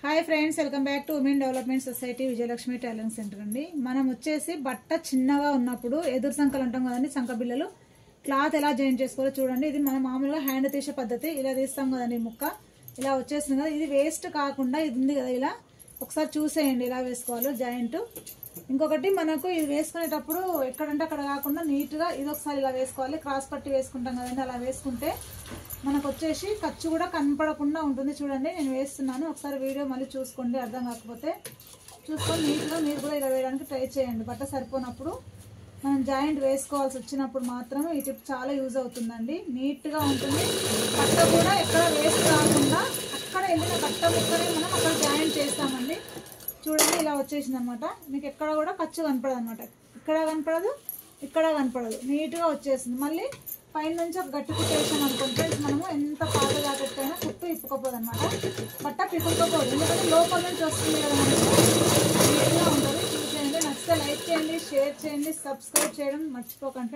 Hi friends, welcome back to women development society Vijayalakshmi tailoring centre అండి. మనం వచ్చేసి బట్ట చిన్నగా ఉన్నప్పుడు ఎదురు సంకలు అంటాం కదండి, సంక బిల్లలు క్లాత్ ఎలా జాయిన్ చేసుకోవాలో చూడండి. ఇది మనం మామూలుగా హ్యాండ్ తీసే పద్ధతి. ఇలా తీస్తాం కదండి, ముక్క ఇలా వచ్చేసింది కదా. ఇది వేస్ట్ కాకుండా ఇది ఉంది కదా, ఇలా ఒకసారి చూసేయండి ఇలా వేసుకోవాలో జాయింట్. ఇంకొకటి మనకు ఇది వేసుకునేటప్పుడు ఎక్కడంటే అక్కడ కాకుండా నీట్గా ఇది ఒకసారి ఇలా వేసుకోవాలి. క్రాస్ పట్టి వేసుకుంటాం కదండి, అలా వేసుకుంటే మనకు వచ్చేసి ఖర్చు కూడా కనపడకుండా ఉంటుంది. చూడండి నేను వేస్తున్నాను, ఒకసారి వీడియో మళ్ళీ చూసుకోండి. అర్థం కాకపోతే చూసుకొని నీట్గా మీరు కూడా ఇలా వేయడానికి ట్రై చేయండి. బట్ట సరిపోనప్పుడు మనం జాయింట్ వేసుకోవాల్సి వచ్చినప్పుడు మాత్రమే ఈ టిప్ చాలా యూజ్ అవుతుందండి. నీట్గా ఉంటుంది. బట్ట కూడా ఎక్కడ వేస్ట్ కాకుండా అక్కడ వెళ్ళిన బట్ట ముక్కనే మనం అక్కడ జాయింట్ చేస్తామండి. చూడండి ఇలా వచ్చేసింది అనమాట. మీకు ఎక్కడ కూడా ఖర్చు కనపడదు అనమాట. ఇక్కడ కనపడదు, ఇక్కడ కనపడదు, నీట్గా వచ్చేసింది. మళ్ళీ పైన నుంచి ఒక గట్టి కుట్టు వేసాం అనుకుంటే మనము ఎంత పాత జాకెట్ అయినా కుట్టు ఇప్పుకోపోదు అనమాట. బట్ట పిక్కుకోపోదు, ఎందుకంటే లోపల నుంచి వస్తుంది కదా మనకు. నీట్గా ఉంటుంది. చూసేయండి, నచ్చితే లైక్ చేయండి, షేర్ చేయండి, సబ్స్క్రైబ్ చేయడం మర్చిపోకండి.